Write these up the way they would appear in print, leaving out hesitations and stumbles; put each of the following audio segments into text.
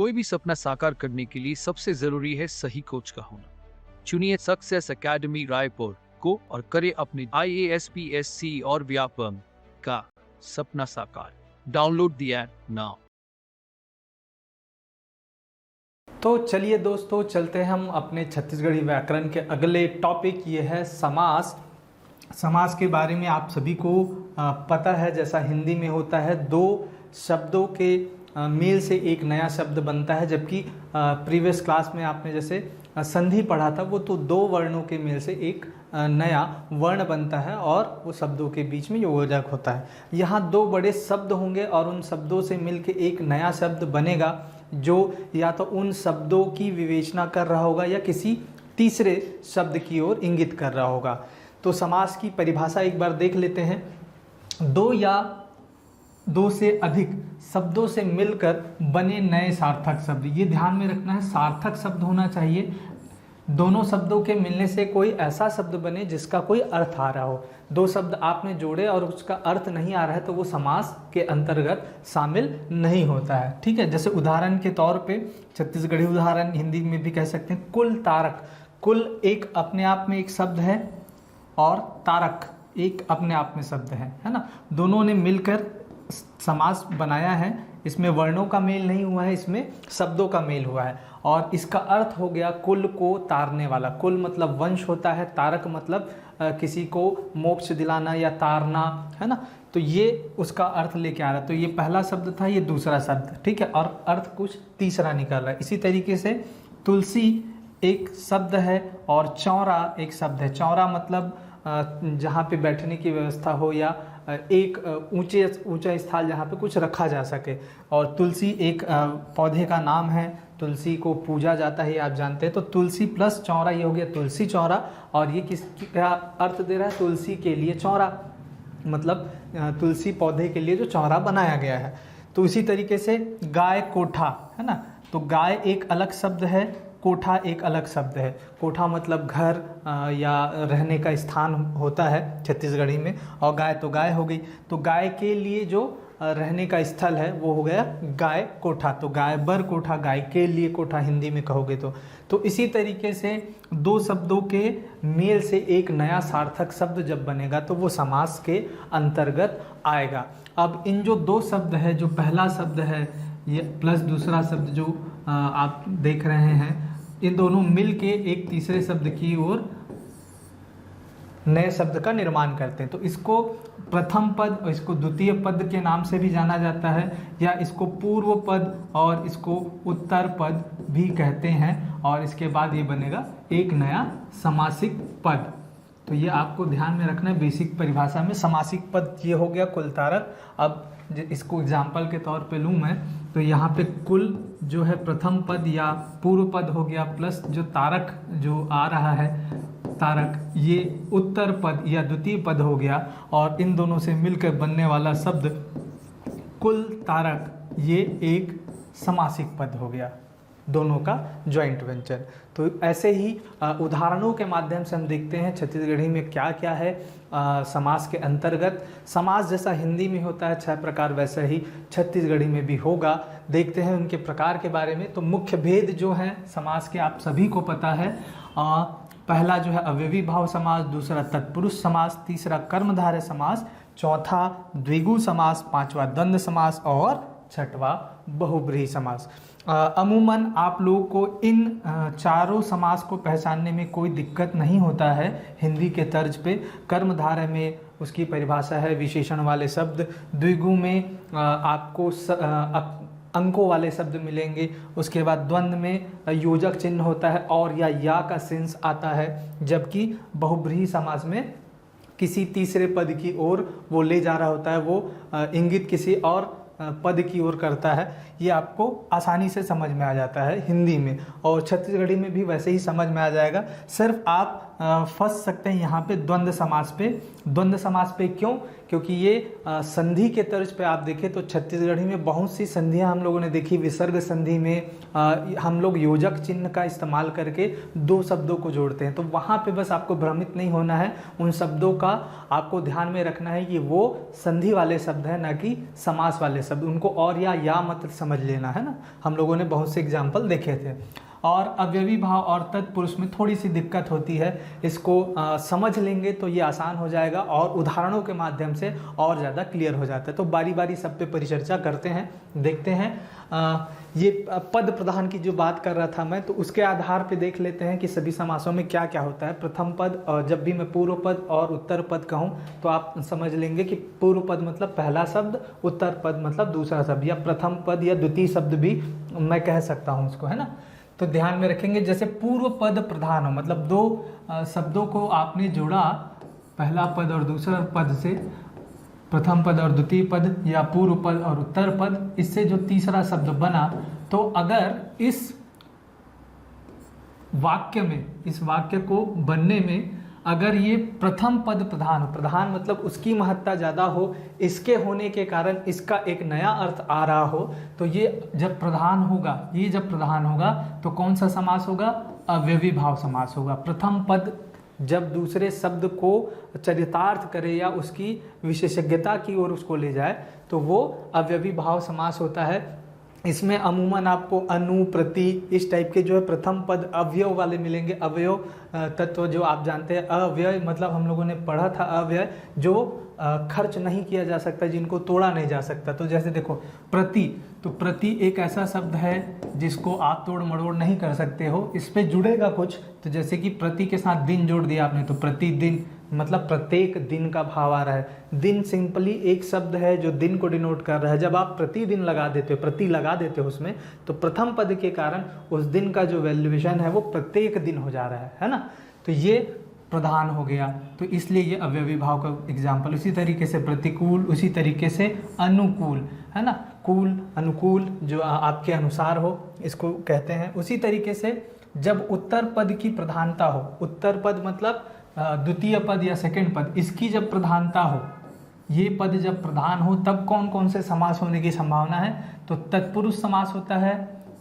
कोई भी सपना साकार करने के लिए सबसे जरूरी है सही कोच का होना। चुनिए सक्सेस एकेडमी रायपुर को और करें अपने IAS PSC और व्यापम का सपना साकार। Download the app now. तो चलिए दोस्तों, चलते हैं हम अपने छत्तीसगढ़ी व्याकरण के अगले टॉपिक। ये है समास। समास के बारे में आप सभी को पता है, जैसा हिंदी में होता है दो शब्दों के मेल से एक नया शब्द बनता है, जबकि प्रीवियस क्लास में आपने जैसे संधि पढ़ा था वो तो दो वर्णों के मेल से एक नया वर्ण बनता है और वो शब्दों के बीच में योजक होता है। यहाँ दो बड़े शब्द होंगे और उन शब्दों से मिलके एक नया शब्द बनेगा जो या तो उन शब्दों की विवेचना कर रहा होगा या किसी तीसरे शब्द की ओर इंगित कर रहा होगा। तो समास की परिभाषा एक बार देख लेते हैं। दो या दो से अधिक शब्दों से मिलकर बने नए सार्थक शब्द। ये ध्यान में रखना है, सार्थक शब्द होना चाहिए। दोनों शब्दों के मिलने से कोई ऐसा शब्द बने जिसका कोई अर्थ आ रहा हो। दो शब्द आपने जोड़े और उसका अर्थ नहीं आ रहा है तो वो समास के अंतर्गत शामिल नहीं होता है। ठीक है, जैसे उदाहरण के तौर पे छत्तीसगढ़ी उदाहरण हिंदी में भी कह सकते हैं, कुल तारक। कुल एक अपने आप में एक शब्द है और तारक एक अपने आप में शब्द है ना। दोनों ने मिलकर समास बनाया है। इसमें वर्णों का मेल नहीं हुआ है, इसमें शब्दों का मेल हुआ है और इसका अर्थ हो गया कुल को तारने वाला। कुल मतलब वंश होता है, तारक मतलब किसी को मोक्ष दिलाना या तारना, है ना। तो ये उसका अर्थ लेके आ रहा है। तो ये पहला शब्द था, ये दूसरा शब्द, ठीक है, और अर्थ कुछ तीसरा निकल रहा है। इसी तरीके से तुलसी एक शब्द है और चौरा एक शब्द है। चौरा मतलब जहाँ पे बैठने की व्यवस्था हो या एक ऊंचा स्थान जहाँ पे कुछ रखा जा सके। और तुलसी एक पौधे का नाम है, तुलसी को पूजा जाता है, ये आप जानते हैं। तो तुलसी प्लस चौरा ये हो गया तुलसी चौरा। और ये क्या अर्थ दे रहा है? तुलसी के लिए चौरा, मतलब तुलसी पौधे के लिए जो चौरा बनाया गया है। तो इसी तरीके से गाय कोठा, है ना। तो गाय एक अलग शब्द है, कोठा एक अलग शब्द है। कोठा मतलब घर या रहने का स्थान होता है छत्तीसगढ़ी में, और गाय तो गाय हो गई। तो गाय के लिए जो रहने का स्थल है वो हो गया गाय कोठा। तो गाय बर कोठा, गाय के लिए कोठा हिंदी में कहोगे तो इसी तरीके से दो शब्दों के मेल से एक नया सार्थक शब्द जब बनेगा तो वो समास के अंतर्गत आएगा। अब इन जो दो शब्द है, जो पहला शब्द है ये प्लस दूसरा शब्द जो आप देख रहे हैं, ये दोनों मिल के एक तीसरे शब्द की ओर नए शब्द का निर्माण करते हैं। तो इसको प्रथम पद और इसको द्वितीय पद के नाम से भी जाना जाता है, या इसको पूर्व पद और इसको उत्तर पद भी कहते हैं। और इसके बाद ये बनेगा एक नया समासिक पद। तो ये आपको ध्यान में रखना है बेसिक परिभाषा में। समासिक पद ये हो गया कुल तारक। अब इसको एग्जाम्पल के तौर पे लूँ मैं, तो यहाँ पे कुल जो है प्रथम पद या पूर्व पद हो गया, प्लस जो तारक जो आ रहा है तारक, ये उत्तर पद या द्वितीय पद हो गया। और इन दोनों से मिलकर बनने वाला शब्द कुल तारक, ये एक समासिक पद हो गया, दोनों का जॉइंट वेंचर। तो ऐसे ही उदाहरणों के माध्यम से हम देखते हैं छत्तीसगढ़ी में क्या क्या है समास के अंतर्गत। समास जैसा हिंदी में होता है 6 प्रकार, वैसे ही छत्तीसगढ़ी में भी होगा। देखते हैं उनके प्रकार के बारे में। तो मुख्य भेद जो है समास के आप सभी को पता है। पहला जो है अव्ययी भाव समास, दूसरा तत्पुरुष समास, तीसरा कर्मधारय समास, चौथा द्विगु समास, पांचवा द्वंद्व समास और छठवा बहुब्रीहि समास। अमूमन आप लोगों को इन चारों समास को पहचानने में कोई दिक्कत नहीं होता है हिंदी के तर्ज पे। कर्मधारय में उसकी परिभाषा है विशेषण वाले शब्द, द्विगु में आपको अंकों वाले शब्द मिलेंगे, उसके बाद द्वंद्व में योजक चिन्ह होता है और या का सेंस आता है, जबकि बहुब्रीहि समास में किसी तीसरे पद की ओर वो ले जा रहा होता है, वो इंगित किसी और पद की ओर करता है। ये आपको आसानी से समझ में आ जाता है हिंदी में, और छत्तीसगढ़ी में भी वैसे ही समझ में आ जाएगा। सिर्फ आप फंस सकते हैं यहाँ पे द्वंद्व समास पे। द्वंद्व समास पे क्यों? क्योंकि ये संधि के तर्ज पे आप देखें तो छत्तीसगढ़ी में बहुत सी संधियाँ हम लोगों ने देखी। विसर्ग संधि में हम लोग योजक चिन्ह का इस्तेमाल करके दो शब्दों को जोड़ते हैं, तो वहाँ पे बस आपको भ्रमित नहीं होना है। उन शब्दों का आपको ध्यान में रखना है कि वो संधि वाले शब्द है, ना कि समास वाले शब्द। उनको और या मत समझ लेना है ना। हम लोगों ने बहुत से एग्जाम्पल देखे थे। और अवयवी भाव और तत्पुरुष में थोड़ी सी दिक्कत होती है, इसको समझ लेंगे तो ये आसान हो जाएगा और उदाहरणों के माध्यम से और ज़्यादा क्लियर हो जाता है। तो बारी बारी सब पे परिचर्चा करते हैं, देखते हैं। ये पद प्रधान की जो बात कर रहा था मैं, तो उसके आधार पे देख लेते हैं कि सभी समासों में क्या क्या होता है। प्रथम पद, जब भी मैं पूर्व पद और उत्तर पद कहूँ तो आप समझ लेंगे कि पूर्व पद मतलब पहला शब्द, उत्तर पद मतलब दूसरा शब्द, या प्रथम पद या द्वितीय शब्द भी मैं कह सकता हूँ उसको, है ना। तो ध्यान में रखेंगे, जैसे पूर्व पद प्रधान हो, मतलब दो शब्दों को आपने जोड़ा, पहला पद और दूसरा पद से, प्रथम पद और द्वितीय पद या पूर्व पद और उत्तर पद, इससे जो तीसरा शब्द बना, तो अगर इस वाक्य में, इस वाक्य को बनने में अगर ये प्रथम पद प्रधान हो, प्रधान मतलब उसकी महत्ता ज़्यादा हो, इसके होने के कारण इसका एक नया अर्थ आ रहा हो, तो ये जब प्रधान होगा, ये जब प्रधान होगा तो कौन सा समास होगा? अव्ययी भाव समास होगा। प्रथम पद जब दूसरे शब्द को चरितार्थ करे या उसकी विशेषज्ञता की ओर उसको ले जाए तो वो अव्ययी भाव समास होता है। इसमें अमूमन आपको अनु, प्रति, इस टाइप के जो है प्रथम पद अवयव वाले मिलेंगे। अवयव तत्व जो आप जानते हैं, अव्यय मतलब हम लोगों ने पढ़ा था, अव्यय जो खर्च नहीं किया जा सकता, जिनको तोड़ा नहीं जा सकता। तो जैसे देखो प्रति, तो प्रति एक ऐसा शब्द है जिसको आप तोड़ मड़ोड़ नहीं कर सकते हो, इस पे जुड़ेगा कुछ। तो जैसे कि प्रति के साथ दिन जोड़ दिया आपने, तो प्रतिदिन मतलब प्रत्येक दिन का भाव आ रहा है। दिन सिंपली एक शब्द है जो दिन को डिनोट कर रहा है। जब आप प्रतिदिन लगा देते हो, प्रति लगा देते हो उसमें, तो प्रथम पद के कारण उस दिन का जो वैल्यूएशन है वो प्रत्येक दिन हो जा रहा है ना। तो ये प्रधान हो गया, तो इसलिए ये अव्ययी भाव का एग्जाम्पल। उसी तरीके से प्रतिकूल, उसी तरीके से अनुकूल, है ना। कूल, अनुकूल जो आपके अनुसार हो, इसको कहते हैं। उसी तरीके से जब उत्तर पद की प्रधानता हो, उत्तर पद मतलब द्वितीय पद या सेकंड पद, इसकी जब प्रधानता हो, ये पद जब प्रधान हो, तब कौन कौन से समास होने की संभावना है? तो तत्पुरुष समास होता है,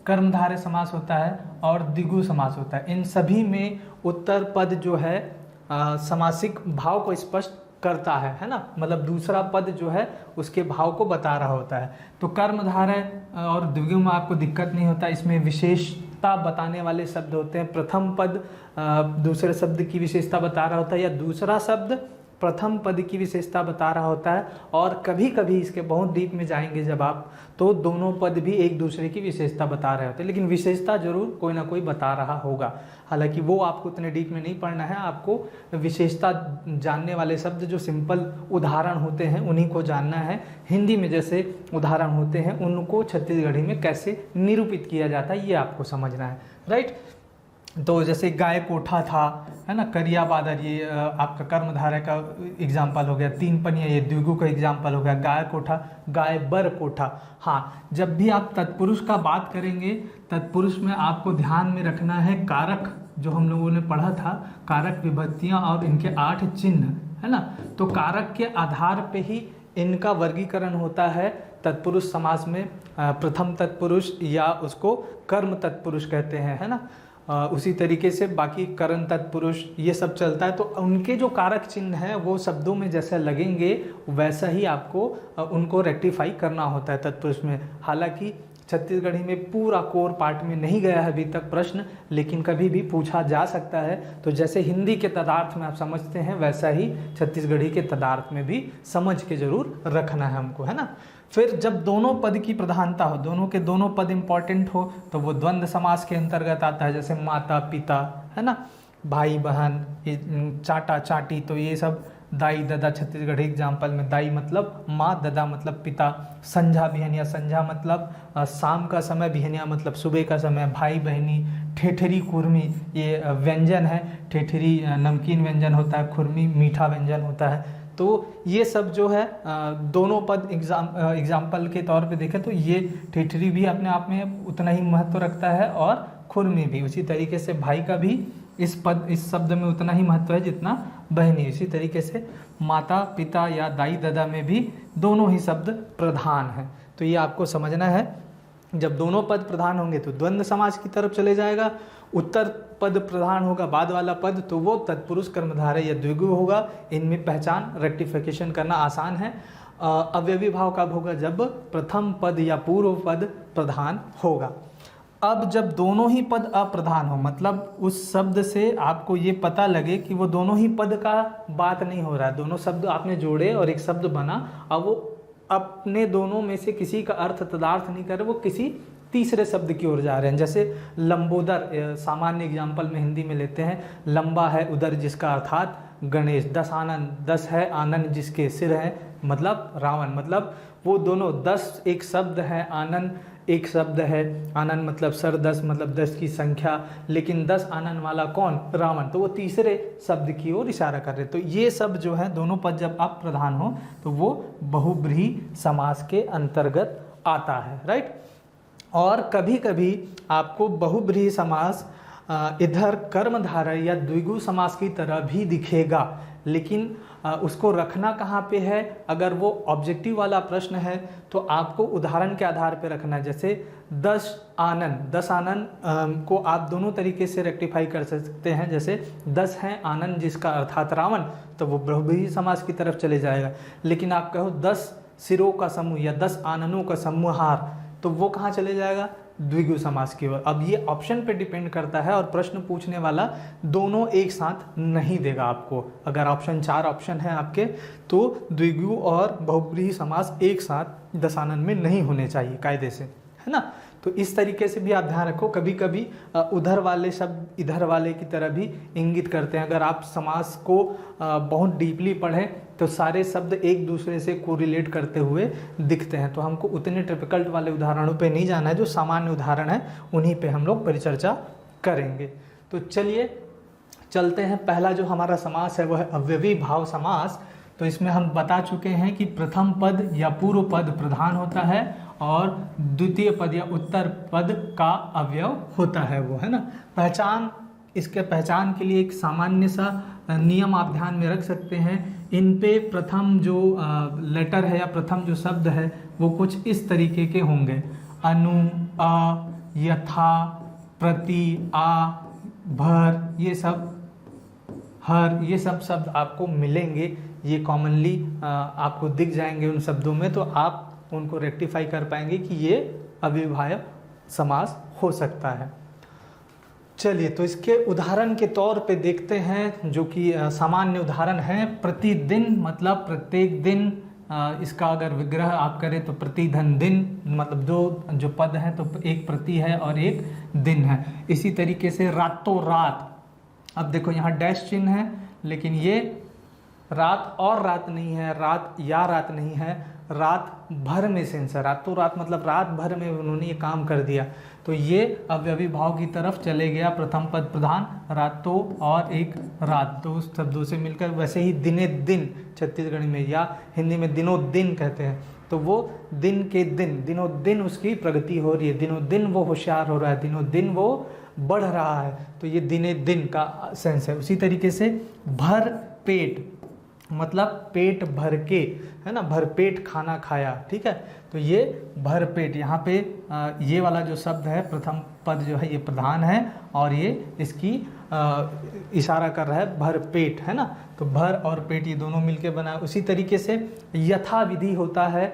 कर्मधारय समास होता है और द्विगु समास होता है। इन सभी में उत्तर पद जो है समासिक भाव को स्पष्ट करता है ना। मतलब दूसरा पद जो है उसके भाव को बता रहा होता है। तो कर्मधारय और द्विगु में आपको दिक्कत नहीं होता, इसमें विशेषता बताने वाले शब्द होते हैं। प्रथम पद दूसरे शब्द की विशेषता बता रहा होता है, या दूसरा शब्द प्रथम पद की विशेषता बता रहा होता है। और कभी कभी इसके बहुत डीप में जाएंगे जब आप, तो दोनों पद भी एक दूसरे की विशेषता बता रहे होते हैं, लेकिन विशेषता जरूर कोई ना कोई बता रहा होगा। हालांकि वो आपको उतने डीप में नहीं पढ़ना है, आपको विशेषता जानने वाले शब्द जो सिंपल उदाहरण होते हैं उन्हीं को जानना है। हिंदी में जैसे उदाहरण होते हैं उनको छत्तीसगढ़ी में कैसे निरूपित किया जाता है ये आपको समझना है, राइट। तो जैसे गाय कोठा था, है ना, करिया बादर, ये आपका कर्मधारय का एग्जाम्पल हो गया। तीन पनिया, ये द्विगु का एग्जाम्पल हो गया। गाय कोठा, गाय बर कोठा। हाँ, जब भी आप तत्पुरुष का बात करेंगे, तत्पुरुष में आपको ध्यान में रखना है कारक, जो हम लोगों ने पढ़ा था, कारक विभक्तियाँ और इनके 8 चिन्ह, है ना। तो कारक के आधार पे ही इनका वर्गीकरण होता है तत्पुरुष समास में। प्रथम तत्पुरुष या उसको कर्म तत्पुरुष कहते हैं, है ना। उसी तरीके से बाकी करण तत्पुरुष ये सब चलता है। तो उनके जो कारक चिन्ह हैं वो शब्दों में जैसे लगेंगे वैसा ही आपको उनको रेक्टिफाई करना होता है तत्पुरुष में। हालांकि छत्तीसगढ़ी में पूरा कोर पार्ट में नहीं गया है अभी तक प्रश्न, लेकिन कभी भी पूछा जा सकता है। तो जैसे हिंदी के तदार्थ में आप समझते हैं वैसा ही छत्तीसगढ़ी के तदार्थ में भी समझ के जरूर रखना है हमको, है ना। फिर जब दोनों पद की प्रधानता हो, दोनों के दोनों पद इंपॉर्टेंट हो, तो वो द्वंद्व समास के अंतर्गत आता है। जैसे माता पिता, है ना, भाई बहन, चाटा चाटी, तो ये सब दाई ददा। छत्तीसगढ़ी एग्जाम्पल में दाई मतलब माँ, ददा मतलब पिता। संझा बिहनिया, संझा मतलब शाम का समय, बिहनिया मतलब सुबह का समय। भाई बहनी, ठेठरी कुर्मी, ये व्यंजन है। ठेठरी नमकीन व्यंजन होता है, खुरमी मीठा व्यंजन होता है। तो ये सब जो है दोनों पद एग्जाम्पल के तौर पे देखें तो ये ठेठरी भी अपने आप में उतना ही महत्व रखता है और खुरमी भी। उसी तरीके से भाई का भी इस शब्द में उतना ही महत्व है जितना बहनी। इसी तरीके से माता पिता या दाई दादा में भी दोनों ही शब्द प्रधान हैं। तो ये आपको समझना है, जब दोनों पद प्रधान होंगे तो द्वंद्व समास की तरफ चले जाएगा। उत्तर पद प्रधान होगा, बाद वाला पद, तो वो तत्पुरुष कर्मधारय या द्विगु होगा। इनमें पहचान रेक्टिफिकेशन करना आसान है। अवयवी भाव कब होगा? जब प्रथम पद या पूर्व पद प्रधान होगा। अब जब दोनों ही पद अप्रधान हो, मतलब उस शब्द से आपको ये पता लगे कि वो दोनों ही पद का बात नहीं हो रहा है, दोनों शब्द आपने जोड़े और एक शब्द बना, अब वो अपने दोनों में से किसी का अर्थ तदार्थ नहीं कर रहे, वो किसी तीसरे शब्द की ओर जा रहे हैं। जैसे लंबोदर, सामान्य एग्जाम्पल में हिंदी में लेते हैं, लंबा है उदर जिसका अर्थात गणेश, 10 आनंद, 10 है आनंद जिसके सिर है मतलब रावण। मतलब वो दोनों 10 एक शब्द है, आनंद एक शब्द है, आनंद मतलब सर, 10 मतलब 10 की संख्या, लेकिन 10 आनंद वाला कौन? रावण। तो वो तीसरे शब्द की ओर इशारा कर रहे। तो ये सब जो है दोनों पद जब अप्रधान हो तो वो बहुब्रीहि समास के अंतर्गत आता है, राइट। और कभी कभी आपको बहुब्रीहि समास इधर कर्मधारय या द्विगु समास की तरह भी दिखेगा, लेकिन उसको रखना कहाँ पे है? अगर वो ऑब्जेक्टिव वाला प्रश्न है तो आपको उदाहरण के आधार पे रखना है। जैसे 10 आनंद, 10 आनंद को आप दोनों तरीके से रेक्टिफाई कर सकते हैं। जैसे 10 है आनंद जिसका अर्थात रावण, तो वो बहुब्रीहि समास की तरफ चले जाएगा। लेकिन आप कहो 10 सिरों का समूह या 10 आननों का समूहार, तो वो कहाँ चले जाएगा? द्विगु समास की ओर। अब ये ऑप्शन पे डिपेंड करता है और प्रश्न पूछने वाला दोनों एक साथ नहीं देगा आपको। अगर ऑप्शन 4 ऑप्शन है आपके तो द्विगु और बहुब्रीहि समास एक साथ दशानन में नहीं होने चाहिए कायदे से, है ना। तो इस तरीके से भी आप ध्यान रखो। कभी कभी उधर वाले शब्द इधर वाले की तरह भी इंगित करते हैं। अगर आप समास को बहुत डीपली पढ़ें तो सारे शब्द एक दूसरे से कोरिलेट करते हुए दिखते हैं। तो हमको उतने टिपिकल वाले उदाहरणों पे नहीं जाना है, जो सामान्य उदाहरण है उन्हीं पे हम लोग परिचर्चा करेंगे। तो चलिए चलते हैं। पहला जो हमारा समास है वो है अव्ययी भाव समास। तो इसमें हम बता चुके हैं कि प्रथम पद या पूर्व पद प्रधान होता है और द्वितीय पद या उत्तर पद का अवयव होता है वो, है ना। पहचान, इसके पहचान के लिए एक सामान्य सा नियम आप ध्यान में रख सकते हैं। इन पे प्रथम जो लेटर है या प्रथम जो शब्द है वो कुछ इस तरीके के होंगे। अनु, अ, यथा, प्रति, आ, भर, ये सब, हर, ये सब शब्द आपको मिलेंगे। ये कॉमनली आपको दिख जाएंगे उन शब्दों में, तो आप उनको रेक्टिफाई कर पाएंगे कि ये अव्ययी समास हो सकता है। चलिए तो इसके उदाहरण के तौर पे देखते हैं, जो कि सामान्य उदाहरण है। प्रतिदिन मतलब प्रत्येक दिन, इसका अगर विग्रह आप करें तो प्रतिधन दिन, मतलब दो जो पद हैं तो एक प्रति है और एक दिन है। इसी तरीके से रातों रात, अब देखो यहाँ डैश चिन्ह है, लेकिन ये रात और रात नहीं है, रात या रात नहीं है, रात भर में सेंस है। रातों रात मतलब रात भर में उन्होंने ये काम कर दिया। तो ये अव्ययी भाव की तरफ चले गया। प्रथम पद प्रधान, रातों और एक रात, दो शब्दों से मिलकर। वैसे ही दिने दिन छत्तीसगढ़ी में या हिंदी में दिनों दिन कहते हैं, तो वो दिन के दिन, दिनों दिन उसकी प्रगति हो रही है, दिनों दिन वो होशियार हो रहा है, दिनों दिन वो बढ़ रहा है। तो ये दिने दिन का सेंस है। उसी तरीके से भर पेट मतलब पेट भर के, है ना, भर पेट खाना खाया, ठीक है। तो ये भर पेट, यहाँ पे ये वाला जो शब्द है प्रथम पद जो है ये प्रधान है और ये इसकी इशारा कर रहा है भर पेट, है ना। तो भर और पेट ये दोनों मिलके बना। उसी तरीके से यथा विधि होता है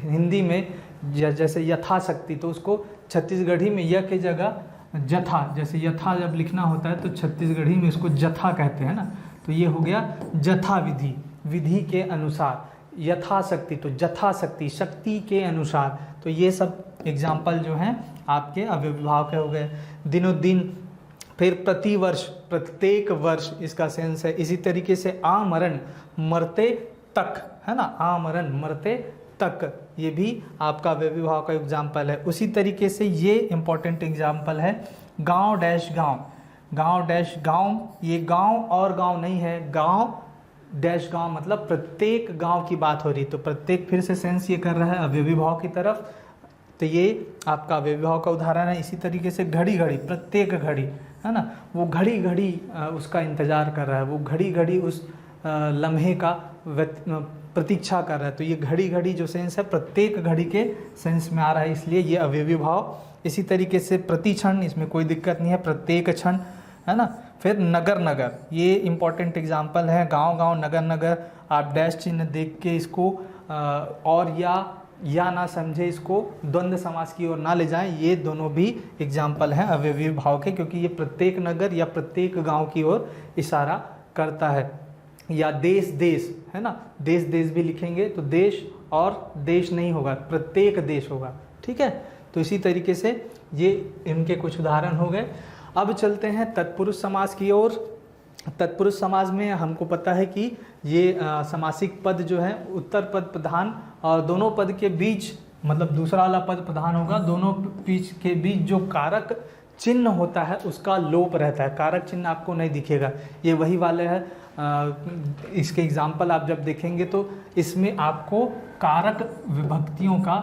हिंदी में, जैसे यथाशक्ति, तो उसको छत्तीसगढ़ी में य के जगह जथा, जैसे यथा जब लिखना होता है तो छत्तीसगढ़ी में इसको जथा कहते हैं ना। तो ये हो गया जथा विधि, विधि के अनुसार। यथाशक्ति तो जथाशक्ति, शक्ति के अनुसार। तो ये सब एग्जाम्पल जो हैं आपके अव्ययी भाव के हो गए। दिनों दिन, फिर प्रतिवर्ष, प्रत्येक वर्ष इसका सेंस है। इसी तरीके से आमरण, मरते तक, है ना, आमरण मरते तक, ये भी आपका अव्ययी भाव का एग्जाम्पल है। उसी तरीके से ये इंपॉर्टेंट एग्जाम्पल है गांव डैश गांव, गांव डैश गांव। ये गांव और गांव नहीं है, गांव डैश गांव मतलब प्रत्येक गांव की बात हो रही। तो प्रत्येक फिर से सेंस ये कर रहा है अव्ययी भाव की तरफ। तो ये आपका अव्ययी भाव का उदाहरण है। इसी तरीके से घड़ी घड़ी, प्रत्येक घड़ी, है ना, वो घड़ी घड़ी उसका इंतज़ार कर रहा है, वो घड़ी घड़ी उस लम्हे का प्रतीक्षा कर रहा है। तो ये घड़ी घड़ी जो सेंस है प्रत्येक घड़ी के सेंस में आ रहा है, इसलिए ये अवयवी भाव। इसी तरीके से प्रति क्षण, इसमें कोई दिक्कत नहीं है, प्रत्येक क्षण, है ना। फिर नगर नगर, ये इंपॉर्टेंट एग्जाम्पल है, गांव गांव नगर नगर। आप डैश चिन्ह देख के इसको और या ना समझे, इसको द्वंद्व समास की ओर ना ले जाएं। ये दोनों भी एग्जाम्पल हैं अवयवी भाव के, क्योंकि ये प्रत्येक नगर या प्रत्येक गांव की ओर इशारा करता है। या देश देश, है ना, देश देश भी लिखेंगे तो देश और देश नहीं होगा, प्रत्येक देश होगा, ठीक है। तो इसी तरीके से ये इनके कुछ उदाहरण हो गए। अब चलते हैं तत्पुरुष समास की ओर। तत्पुरुष समास में हमको पता है कि ये समासिक पद जो है उत्तर पद प्रधान और दोनों पद के बीच, मतलब दूसरा वाला पद प्रधान होगा, दोनों बीच के बीच जो कारक चिन्ह होता है उसका लोप रहता है। कारक चिन्ह आपको नहीं दिखेगा, ये वही वाले है। इसके एग्जाम्पल आप जब देखेंगे तो इसमें आपको कारक विभक्तियों का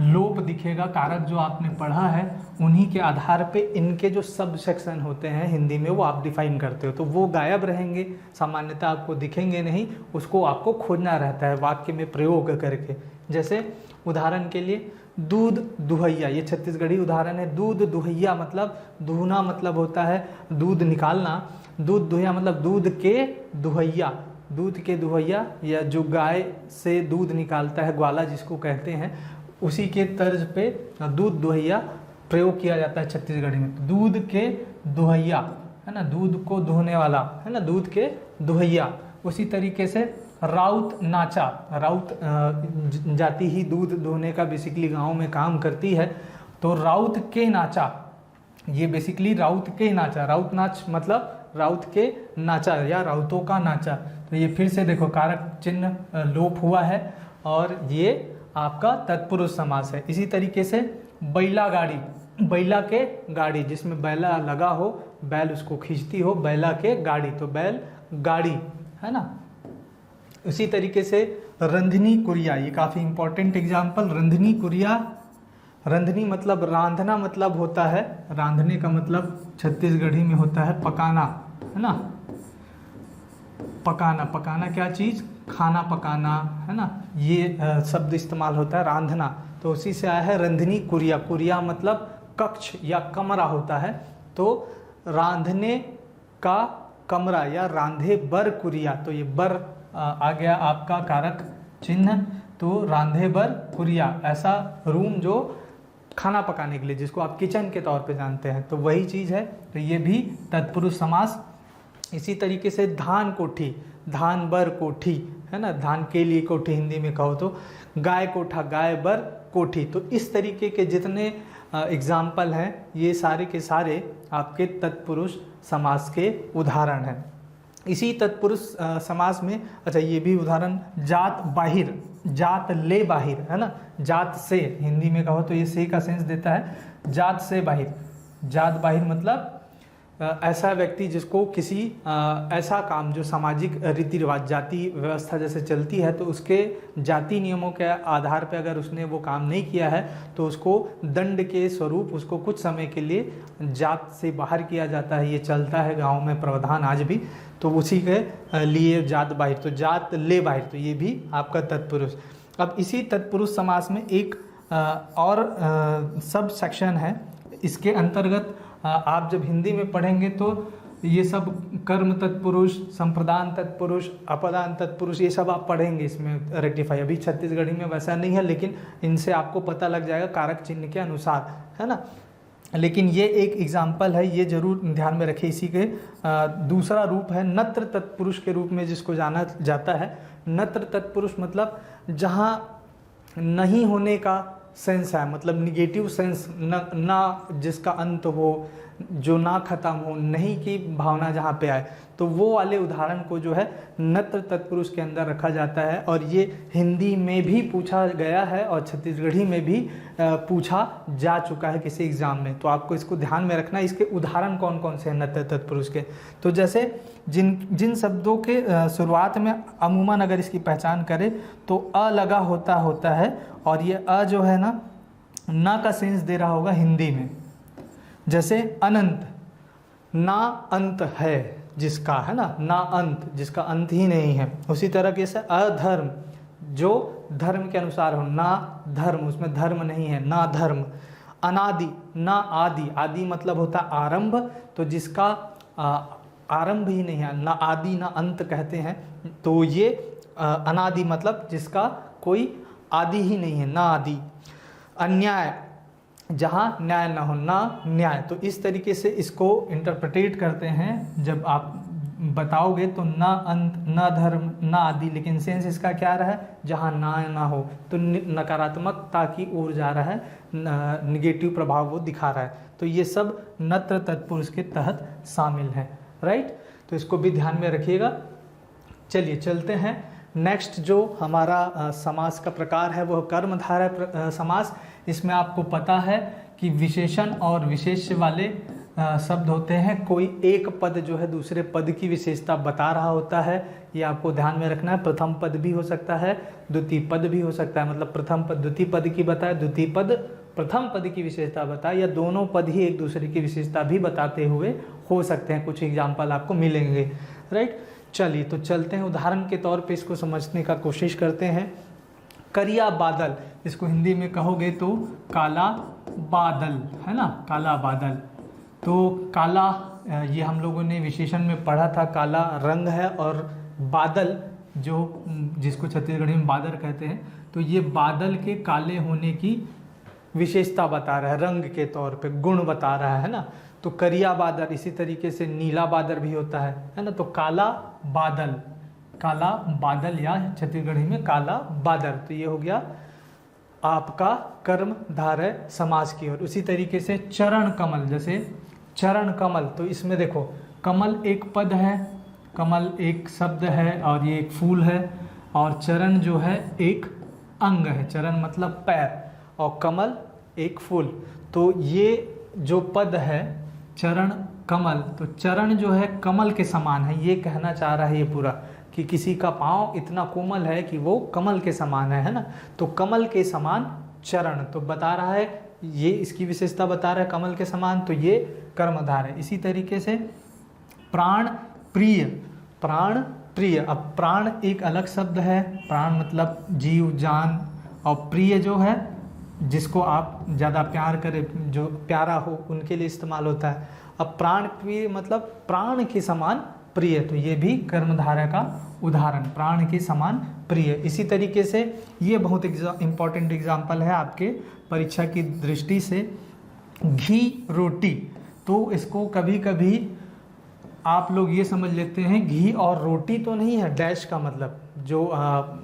लोप दिखेगा। कारक जो आपने पढ़ा है उन्हीं के आधार पे इनके जो सब सेक्शन होते हैं हिंदी में वो आप डिफाइन करते हो, तो वो गायब रहेंगे, सामान्यतः आपको दिखेंगे नहीं, उसको आपको खोजना रहता है वाक्य में प्रयोग करके। जैसे उदाहरण के लिए दूध दुहैया, ये छत्तीसगढ़ी उदाहरण है। दूध दुहैया मतलब दुहना मतलब होता है दूध निकालना, दूध दुहैया मतलब दूध के दुहैया, दूध के दुहैया या जो गाय से दूध निकालता है, ग्वाला जिसको कहते हैं, उसी के तर्ज पे दूध दुहैया प्रयोग किया जाता है छत्तीसगढ़ी में। दूध के दुहैया, है ना, दूध को दुहने वाला, है ना, दूध के दुहैया। उसी तरीके से राउत नाचा, राउत जाति ही दूध दुहने का बेसिकली गांव में काम करती है, तो राउत के नाचा, ये बेसिकली राउत के नाचा, राउत नाच मतलब राउत के नाचा या राउतों का नाचा। तो ये फिर से देखो कारक चिन्ह लोप हुआ है और ये आपका तत्पुरुष समास है। इसी तरीके से बैला गाड़ी, बैला के गाड़ी, जिसमें बैला लगा हो, बैल उसको खींचती हो, बैला के गाड़ी, तो बैल गाड़ी, है ना। उसी तरीके से रंधनी कुरिया, ये काफ़ी इंपॉर्टेंट एग्जाम्पल। रंधनी कुरिया, रंधनी मतलब रांधना मतलब होता है, रांधने का मतलब छत्तीसगढ़ी में होता है पकाना, है ना, पकाना। पकाना क्या चीज़? खाना पकाना, है ना, ये शब्द इस्तेमाल होता है रांधना, तो उसी से आया है रंधनी कुरिया। कुरिया मतलब कक्ष या कमरा होता है, तो रांधने का कमरा या रांधे बर कुरिया, तो ये बर आ गया आपका कारक चिन्ह, तो रांधे बर कुरिया, ऐसा रूम जो खाना पकाने के लिए, जिसको आप किचन के तौर पे जानते हैं, तो वही चीज़ है, तो ये भी तत्पुरुष समास। इसी तरीके से धान कोठी, धान बर कोठी, है ना, धान के लिए कोठी हिंदी में कहो तो, गाय कोठा, गाय बर कोठी। तो इस तरीके के जितने एग्जाम्पल हैं ये सारे के सारे आपके तत्पुरुष समास के उदाहरण हैं। इसी तत्पुरुष समास में, अच्छा ये भी उदाहरण, जात बाहिर, जात ले बाहिर, है ना, जात से हिंदी में कहो तो ये से का सेंस देता है, जात से बाहिर। जात बाहिर मतलब ऐसा व्यक्ति जिसको किसी ऐसा काम जो सामाजिक रीति रिवाज, जाति व्यवस्था जैसे चलती है, तो उसके जाति नियमों के आधार पर अगर उसने वो काम नहीं किया है तो उसको दंड के स्वरूप उसको कुछ समय के लिए जात से बाहर किया जाता है। ये चलता है गांव में प्रावधान आज भी, तो उसी के लिए जात बाहिर, तो जात ले बाहिर, तो ये भी आपका तत्पुरुष। अब इसी तत्पुरुष समास में एक और सब सेक्शन है, इसके अंतर्गत आप जब हिंदी में पढ़ेंगे तो ये सब कर्म तत्पुरुष, संप्रदान तत्पुरुष, अपदान तत्पुरुष, ये सब आप पढ़ेंगे इसमें रेक्टिफाई। अभी छत्तीसगढ़ी में वैसा नहीं है, लेकिन इनसे आपको पता लग जाएगा कारक चिन्ह के अनुसार, है ना। लेकिन ये एक एग्जाम्पल है, ये जरूर ध्यान में रखें। इसी के दूसरा रूप है नत्र तत्पुरुष के रूप में जिसको जाना जाता है। नत्र तत्पुरुष मतलब जहाँ नहीं होने का सेंस है, मतलब निगेटिव सेंस, ना जिसका अंत हो, जो ना खत्म हो, नहीं की भावना जहाँ पे आए, तो वो वाले उदाहरण को जो है नत्र तत्पुरुष के अंदर रखा जाता है। और ये हिंदी में भी पूछा गया है और छत्तीसगढ़ी में भी पूछा जा चुका है किसी एग्जाम में, तो आपको इसको ध्यान में रखना। इसके उदाहरण कौन कौन से हैं नत्र तत्पुरुष के? तो जैसे जिन शब्दों के शुरुआत में अमूमन अगर इसकी पहचान करें तो अ लगा होता है, और ये अ जो है ना का सेंस दे रहा होगा हिंदी में। जैसे अनंत, ना अंत है जिसका, है ना अंत, जिसका अंत ही नहीं है। उसी तरह के से अधर्म, जो धर्म के अनुसार हो, ना धर्म, उसमें धर्म नहीं है, ना धर्म। अनादि, ना आदि, आदि मतलब होता आरंभ, तो जिसका आरंभ ही नहीं है, ना आदि ना अंत कहते हैं, तो ये अनादि मतलब जिसका कोई आदि ही नहीं है, ना आदि। अन्याय, जहाँ न्याय ना हो, ना न्याय। तो इस तरीके से इसको इंटरप्रेटेट करते हैं जब आप बताओगे तो ना अंत, ना धर्म, ना आदि, लेकिन सेंस इसका क्या रहा है, जहाँ ना हो तो नकारात्मकता की ओर जा रहा है, निगेटिव प्रभाव वो दिखा रहा है। तो ये सब नत्र तत्पुरुष के तहत शामिल है, राइट। तो इसको भी ध्यान में रखिएगा। चलिए चलते हैं नेक्स्ट, जो हमारा समास का प्रकार है वो कर्मधारय समास। इसमें आपको पता है कि विशेषण और विशेष्य वाले शब्द होते हैं। कोई एक पद जो है दूसरे पद की विशेषता बता रहा होता है, ये आपको ध्यान में रखना है। प्रथम पद भी हो सकता है, द्वितीय पद भी हो सकता है, मतलब प्रथम पद द्वितीय पद की बताए, द्वितीय पद प्रथम पद की विशेषता बताए, या दोनों पद ही एक दूसरे की विशेषता भी बताते हुए हो सकते हैं। कुछ एग्जाम्पल आपको मिलेंगे, राइट। चलिए तो चलते हैं, उदाहरण के तौर पे इसको समझने का कोशिश करते हैं। करिया बादल, इसको हिंदी में कहोगे तो काला बादल, है ना, काला बादल। तो काला, ये हम लोगों ने विशेषण में पढ़ा था, काला रंग है, और बादल जो जिसको छत्तीसगढ़ी में बादल कहते हैं, तो ये बादल के काले होने की विशेषता बता रहा है, रंग के तौर पे गुण बता रहा है ना। तो करिया बादल, इसी तरीके से नीला बादल भी होता है ना। तो काला बादल, काला बादल या छत्तीसगढ़ी में काला बादल, तो ये हो गया आपका कर्मधारय समास की ओर। उसी तरीके से चरण कमल, जैसे चरण कमल, तो इसमें देखो कमल एक पद है, कमल एक शब्द है और ये एक फूल है, और चरण जो है एक अंग है, चरण मतलब पैर, और कमल एक फूल। तो ये जो पद है चरण कमल, तो चरण जो है कमल के समान है, ये कहना चाह रहा है ये पूरा, कि किसी का पाँव इतना कोमल है कि वो कमल के समान है ना। तो कमल के समान चरण, तो बता रहा है, ये इसकी विशेषता बता रहा है कमल के समान, तो ये कर्मधार है। इसी तरीके से प्राण प्रिय, प्राण प्रिय, अब प्राण एक अलग शब्द है, प्राण मतलब जीव जान, और प्रिय जो है जिसको आप ज़्यादा प्यार करें, जो प्यारा हो, उनके लिए इस्तेमाल होता है। अब प्राण प्रिय मतलब प्राण के समान प्रिय, तो ये भी कर्मधारय का उदाहरण, प्राण के समान प्रिय। इसी तरीके से ये बहुत इम्पॉर्टेंट एग्जाम्पल है आपके परीक्षा की दृष्टि से, घी रोटी। तो इसको कभी कभी आप लोग ये समझ लेते हैं घी और रोटी तो नहीं है डैश का मतलब, जो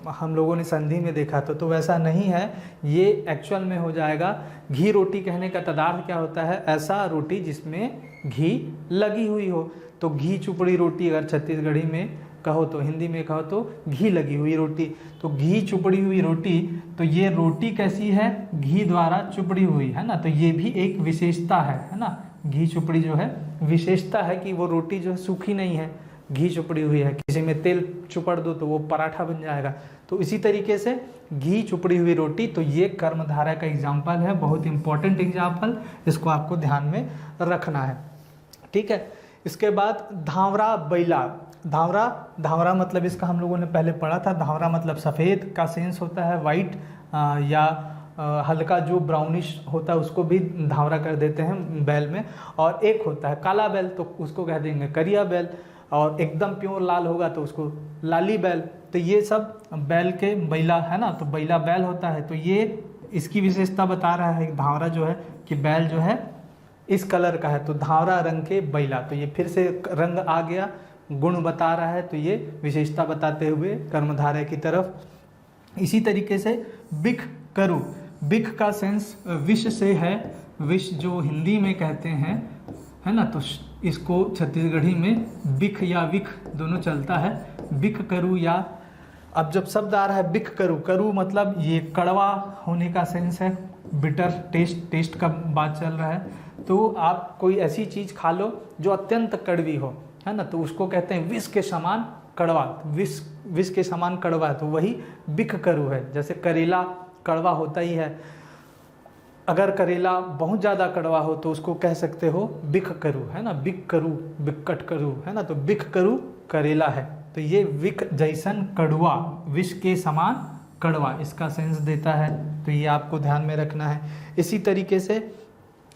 हम लोगों ने संधि में देखा था, तो वैसा नहीं है। ये एक्चुअल में हो जाएगा, घी रोटी कहने का तदार्थ क्या होता है, ऐसा रोटी जिसमें घी लगी हुई हो। तो घी चुपड़ी रोटी अगर छत्तीसगढ़ी में कहो तो, हिंदी में कहो तो घी लगी हुई रोटी। तो घी चुपड़ी हुई रोटी, तो ये रोटी कैसी है, घी द्वारा चुपड़ी हुई, है ना। तो ये भी एक विशेषता है ना। घी चुपड़ी जो है विशेषता है कि वो रोटी जो है सूखी नहीं है, घी चुपड़ी हुई है। किसी में तेल चुपड़ दो तो वो पराठा बन जाएगा। तो इसी तरीके से घी चुपड़ी हुई रोटी, तो ये कर्मधारय का एग्जाम्पल है, बहुत इंपॉर्टेंट एग्जाम्पल, इसको आपको ध्यान में रखना है, ठीक है। इसके बाद धावरा बैला, धावरा, धावरा मतलब इसका हम लोगों ने पहले पढ़ा था, धावरा मतलब सफ़ेद का सेंस होता है, वाइट या हल्का जो ब्राउनिश होता है उसको भी धावरा कर देते हैं बैल में। और एक होता है काला बैल, तो उसको कह देंगे करिया बैल, और एकदम प्योर लाल होगा तो उसको लाली बैल। तो ये सब बैल के बैला है ना, तो बैला बैल होता है। तो ये इसकी विशेषता बता रहा है धावरा जो है कि बैल जो है इस कलर का है, तो धावरा रंग के बैला। तो ये फिर से रंग आ गया, गुण बता रहा है, तो ये विशेषता बताते हुए कर्मधारय की तरफ। इसी तरीके से बिख करु, बिख का सेंस विष से है, विष जो हिंदी में कहते हैं, है ना। तो इसको छत्तीसगढ़ी में बिख या विख दोनों चलता है, बिख करू। या अब जब शब्द आ रहा है बिख करू, करू मतलब ये कड़वा होने का सेंस है, बिटर टेस्ट का बात चल रहा है। तो आप कोई ऐसी चीज़ खा लो जो अत्यंत कड़वी हो, है ना, तो उसको कहते हैं विष के समान कड़वा, विष के समान कड़वा, तो वही बिख करू है। जैसे करेला कड़वा होता ही है, अगर करेला बहुत ज़्यादा कड़वा हो तो उसको कह सकते हो बिख करू, है ना, बिक करू, बिक्कट करू, है ना, तो बिख करू करेला है। तो ये विक जैसन कड़वा, विष के समान कड़वा, इसका सेंस देता है। तो ये आपको ध्यान में रखना है। इसी तरीके से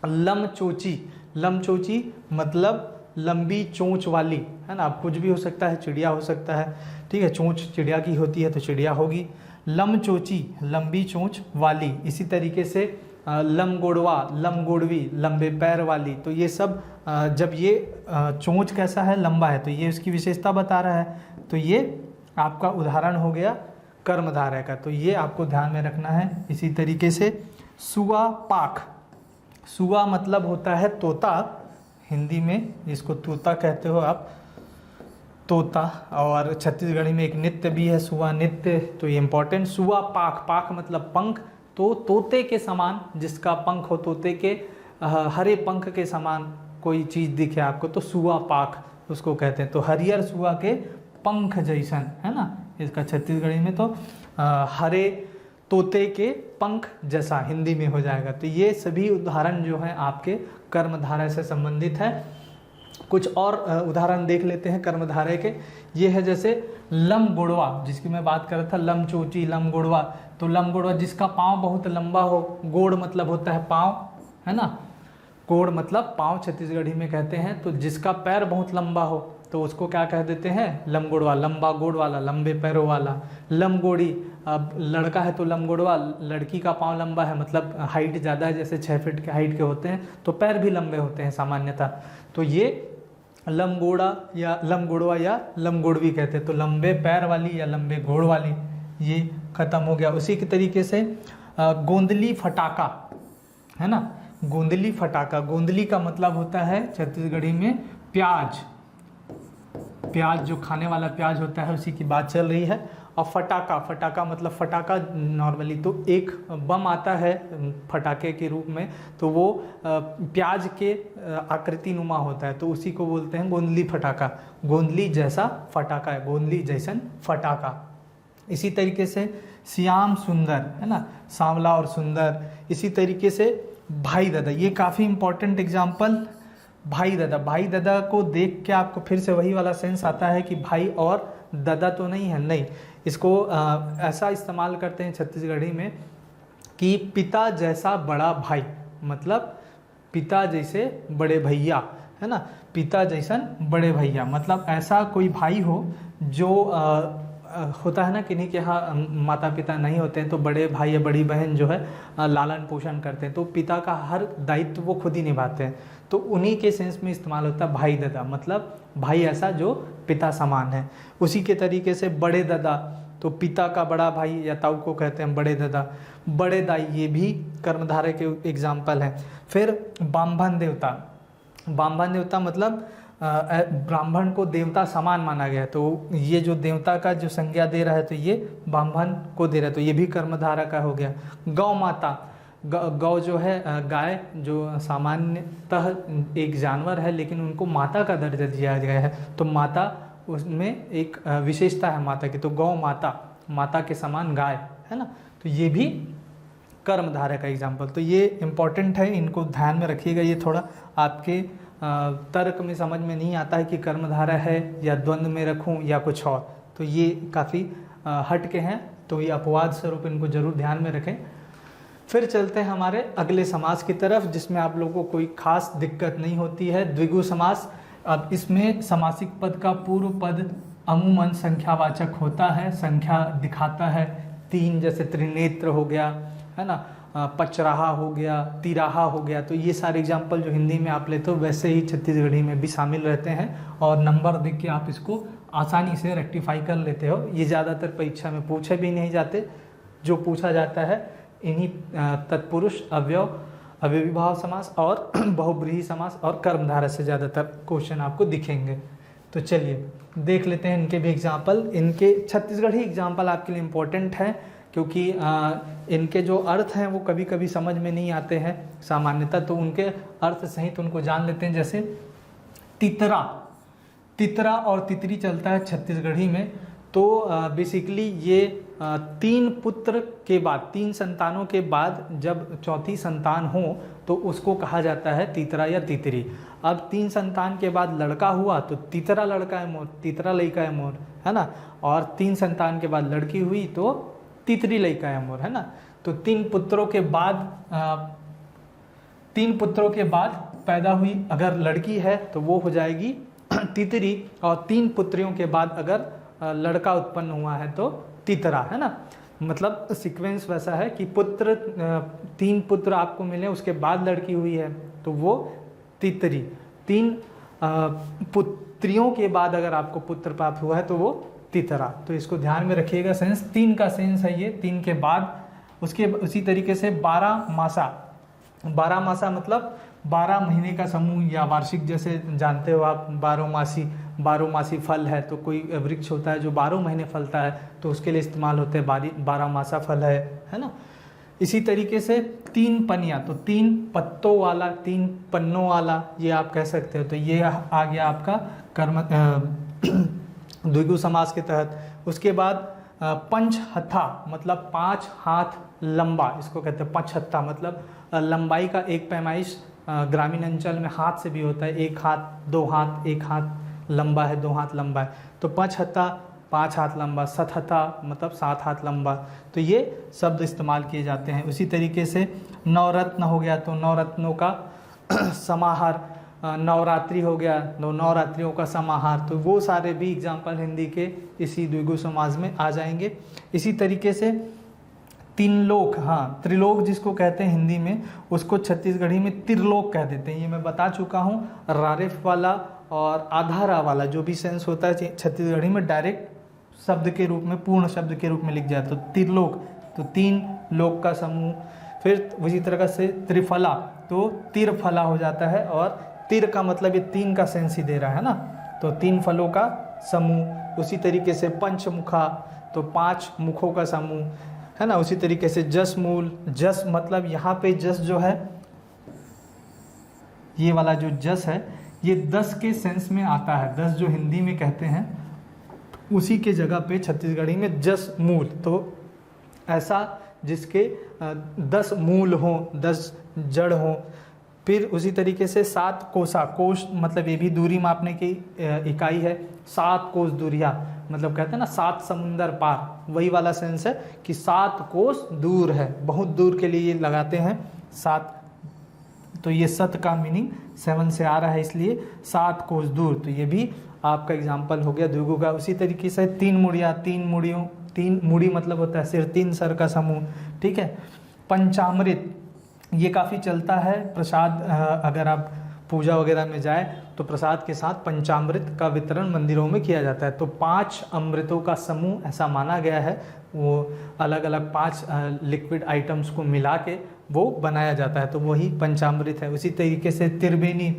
लमचोची, लमचोची मतलब लंबी चोंच वाली, है ना, अब कुछ भी हो सकता है, चिड़िया हो सकता है, ठीक है, चोंच चिड़िया की होती है तो चिड़िया होगी। लमचोची लंबी चोंच वाली। इसी तरीके से लमगोड़वा, लमगोड़वी लंबे पैर वाली। तो ये सब जब ये चोंच कैसा है, लंबा है, तो ये उसकी विशेषता बता रहा है। तो ये आपका उदाहरण हो गया कर्मधारय का, तो ये आपको ध्यान में रखना है। इसी तरीके से सुआ पाख, सुआ मतलब होता है तोता, हिंदी में इसको तोता कहते हो आप, तोता। और छत्तीसगढ़ी में एक नृत्य भी है सुआ नृत्य, तो ये इंपॉर्टेंट। सुआ पाख, पाख मतलब पंख, तो तोते के समान, जिसका पंख हो तोते के हरे पंख के समान कोई चीज़ दिखे आपको तो सुआ पाख उसको कहते हैं। तो हरियर सुआ के पंख जैसन, है ना, इसका छत्तीसगढ़ी में तो हरे तोते के पंख जैसा हिंदी में हो जाएगा। तो ये सभी उदाहरण जो हैं आपके कर्मधारय से संबंधित है। कुछ और उदाहरण देख लेते हैं कर्मधारय के। ये है जैसे लमगोड़वा, जिसकी मैं बात कर रहा था, लमचोची, लमगोड़वा। तो लमगोड़वा जिसका पाँव बहुत लंबा हो, गोड़ मतलब होता है पाँव, है ना, गोड़ मतलब पाँव छत्तीसगढ़ी में कहते हैं। तो जिसका पैर बहुत लंबा हो तो उसको क्या कह देते हैं, लमगोड़वा, लंबा गोड़ वाला, लंबे पैरों वाला। लमगोड़ी, अब लड़का है तो लमगोड़वा, लड़की का पाँव लंबा है मतलब हाइट ज़्यादा है, जैसे 6 फीट के हाइट के होते हैं तो पैर भी लंबे होते हैं सामान्यतः। तो ये लमगोड़ा या लमगोड़वा या लमगोड़वी कहते हैं। तो लंबे पैर वाली या लंबे घोड़ वाली, ये खत्म हो गया। उसी के तरीके से गोंदली फटाका, है ना, गोंदली फटाका। गोंदली का मतलब होता है छत्तीसगढ़ी में प्याज, प्याज जो खाने वाला प्याज होता है उसी की बात चल रही है। और फटाका, फटाका मतलब फटाका नॉर्मली तो एक बम आता है फटाके के रूप में, तो वो प्याज के आकृति नुमा होता है, तो उसी को बोलते हैं गोंदली फटाका। गोंदली जैसा फटाका है, गोंदली जैसन फटाका। इसी तरीके से श्याम सुंदर, है ना, सांवला और सुंदर। इसी तरीके से भाई दादा, ये काफ़ी इंपॉर्टेंट एग्जाम्पल। भाई दादा, भाई दादा को देख के आपको फिर से वही वाला सेंस आता है कि भाई और दादा तो नहीं है, नहीं, इसको ऐसा इस्तेमाल करते हैं छत्तीसगढ़ी में कि पिता जैसा बड़ा भाई, मतलब पिता जैसे बड़े भैया, है ना, पिता जैसन बड़े भैया, मतलब ऐसा कोई भाई हो जो होता है ना, किन्हीं के यहाँ माता पिता नहीं होते हैं तो बड़े भाई या बड़ी बहन जो है लालन पोषण करते हैं, तो पिता का हर दायित्व वो खुद ही निभाते हैं। तो उन्हीं के सेंस में इस्तेमाल होता है भाई दादा, मतलब भाई ऐसा जो पिता समान है। उसी के तरीके से बड़े दादा, तो पिता का बड़ा भाई या ताऊ को कहते हैं बड़े दादा। बड़े दाई, ये भी कर्मधारय के एग्जाम्पल हैं। फिर बाम्भन देवता, बाम्भन देवता मतलब ब्राह्मण को देवता समान माना गया है, तो ये जो देवता का जो संज्ञा दे रहा है तो ये बाम्भन को दे रहा है, तो ये भी कर्मधारय का हो गया। गौ माता, गौ जो है गाय, जो सामान्यतः एक जानवर है लेकिन उनको माता का दर्जा दिया गया है, तो माता उसमें एक विशेषता है माता की, तो गौ माता, माता के समान गाय, है ना, तो ये भी कर्मधारय का एग्जाम्पल। तो ये इम्पॉर्टेंट है, इनको ध्यान में रखिएगा। ये थोड़ा आपके तर्क में समझ में नहीं आता है कि कर्मधारय है या द्वंद्व में रखूं या कुछ और, तो ये काफ़ी हट के हैं, तो ये अपवाद स्वरूप इनको जरूर ध्यान में रखें। फिर चलते हैं हमारे अगले समास की तरफ, जिसमें आप लोगों को कोई खास दिक्कत नहीं होती है। द्विगु समास। अब इसमें समासिक पद का पूर्व पद अमूमन संख्यावाचक होता है, संख्या दिखाता है। 3 जैसे त्रिनेत्र हो गया, है ना, पचराहा हो गया, तिराहा हो गया, तो ये सारे एग्जाम्पल जो हिंदी में आप लेते हो वैसे ही छत्तीसगढ़ी में भी शामिल रहते हैं, और नंबर देख के आप इसको आसानी से रेक्टिफाई कर लेते हो। ये ज़्यादातर परीक्षा में पूछे भी नहीं जाते, जो पूछा जाता है इन्हीं तत्पुरुष, अव्यव, अव्ययीभाव समास और बहुब्रीहि समास और कर्मधारय से ज़्यादातर क्वेश्चन आपको दिखेंगे। तो चलिए देख लेते हैं इनके भी एग्जाम्पल। इनके छत्तीसगढ़ी एग्जाम्पल आपके लिए इम्पोर्टेंट है, क्योंकि इनके जो अर्थ हैं वो कभी कभी समझ में नहीं आते हैं सामान्यतः, तो उनके अर्थ सहित उनको जान लेते हैं। जैसे तितरा, तितरा और तितरी चलता है छत्तीसगढ़ी में, तो बेसिकली ये तीन पुत्र के बाद, तीन संतानों के बाद जब चौथी संतान हो तो उसको कहा जाता है तीतरा या तीतरी। अब तीन संतान के बाद लड़का हुआ तो तीतरा लड़का है मोर, तीतरा लड़का है मोर, है ना। और तीन संतान के बाद लड़की हुई तो तीतरी लड़का है मोर, है ना। तो तीन पुत्रों के बाद पैदा हुई अगर लड़की है तो वो हो जाएगी तीतरी, और तीन पुत्रियों के बाद अगर लड़का उत्पन्न हुआ है तो तीतरा, है ना। मतलब सीक्वेंस वैसा है कि तीन पुत्र आपको मिले उसके बाद लड़की हुई है तो वो तीतरी, तीन पुत्रियों के बाद अगर आपको पुत्र प्राप्त हुआ है तो वो तीतरा। तो इसको ध्यान में रखिएगा, सेंस तीन का सेंस है ये, तीन के बाद। उसके उसी तरीके से 12 मासा मतलब 12 महीने का समूह या वार्षिक, जैसे जानते हो आप 12 मासी फल है तो कोई वृक्ष होता है जो 12 महीने फलता है तो उसके लिए इस्तेमाल होते हैं 12 मासा फल है ना। इसी तरीके से 3 पनिया, तो 3 पत्तों वाला, 3 पन्नों वाला ये आप कह सकते हो। तो ये आ गया आपका कर्म द्विगु समास के तहत। उसके बाद पंचहत्था मतलब 5 हाथ लंबा, इसको कहते हैं पंचहत्था, मतलब लंबाई का एक पैमाइश ग्रामीण अंचल में हाथ से भी होता है, 1 हाथ 2 हाथ, 1 हाथ लंबा है 2 हाथ लंबा है, तो पंचहत्था 5 हाथ लंबा, सतहत्था मतलब 7 हाथ लंबा। तो ये शब्द इस्तेमाल किए जाते हैं। उसी तरीके से नवरत्न हो गया तो नवरत्नों का समाहार, नवरात्रि हो गया तो नवरात्रियों का समाहार। तो वो सारे भी एग्जाम्पल हिंदी के इसी द्विगु समास में आ जाएंगे। इसी तरीके से तीन लोक, हाँ त्रिलोक जिसको कहते हैं हिंदी में, उसको छत्तीसगढ़ी में त्रिलोक कह देते हैं। ये मैं बता चुका हूँ। रारेफ वाला और आधारा वाला जो भी सेंस होता है छत्तीसगढ़ी में डायरेक्ट शब्द के रूप में, पूर्ण शब्द के रूप में लिख जाए तो त्रिलोक, तो 3 लोक का समूह। फिर उसी तरह से त्रिफला, तो तिरफला हो जाता है, और तिर का मतलब ये 3 का सेंस ही दे रहा है ना, तो 3 फलों का समूह। उसी तरीके से पंचमुखा, तो 5 मुखों का समूह, है ना। उसी तरीके से जस मूल, जस मतलब यहाँ पे जस जो है, ये वाला जो जस है ये 10 के सेंस में आता है। 10 जो हिंदी में कहते हैं उसी के जगह पे छत्तीसगढ़ी में जस मूल, तो ऐसा जिसके 10 मूल हों, 10 जड़ हों। फिर उसी तरीके से 7 कोसा, कोश मतलब ये भी दूरी मापने की इकाई है। 7 कोस दूरिया मतलब कहते हैं ना 7 समुंदर पार, वही वाला सेंस है कि 7 कोस दूर है, बहुत दूर के लिए ये लगाते हैं 7। तो ये सत का मीनिंग 7 से आ रहा है, इसलिए 7 कोस दूर। तो ये भी आपका एग्जाम्पल हो गया द्विगु का। उसी तरीके से 3 मुड़िया, 3 मुड़ी मतलब होता है सिर, 3 सर का समूह, ठीक है। पंचामृत ये काफ़ी चलता है प्रसाद, अगर आप पूजा वगैरह में जाए तो प्रसाद के साथ पंचामृत का वितरण मंदिरों में किया जाता है। तो 5 अमृतों का समूह ऐसा माना गया है, वो अलग अलग 5 लिक्विड आइटम्स को मिला के वो बनाया जाता है, तो वही पंचामृत है। उसी तरीके से त्रिवेणी,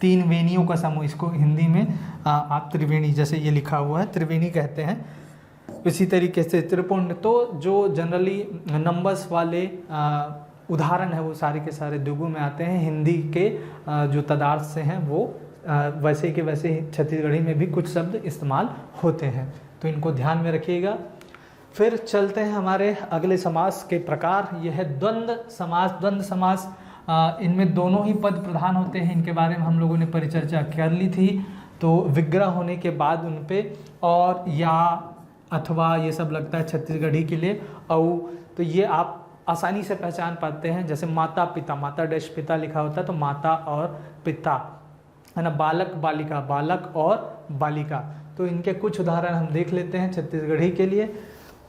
3 वेणियों का समूह, इसको हिंदी में आप त्रिवेणी, जैसे ये लिखा हुआ है त्रिवेणी कहते हैं। इसी तरीके से त्रिपुंड, तो जो जनरली नंबर्स वाले उदाहरण है वो सारे के सारे द्विगु में आते हैं। हिंदी के जो तदार्थ से हैं वो वैसे के वैसे ही छत्तीसगढ़ी में भी कुछ शब्द इस्तेमाल होते हैं, तो इनको ध्यान में रखिएगा। फिर चलते हैं हमारे अगले समास के प्रकार, यह है द्वंद्व समास। द्वंद्व समास इनमें दोनों ही पद प्रधान होते हैं, इनके बारे में हम लोगों ने परिचर्चा कर ली थी। तो विग्रह होने के बाद उन पे और या अथवा ये सब लगता है छत्तीसगढ़ी के लिए। और तो ये आप आसानी से पहचान पाते हैं, जैसे माता पिता, माता डैश पिता लिखा होता है तो माता और पिता, है ना। बालक बालिका, बालक और बालिका। तो इनके कुछ उदाहरण हम देख लेते हैं छत्तीसगढ़ी के लिए।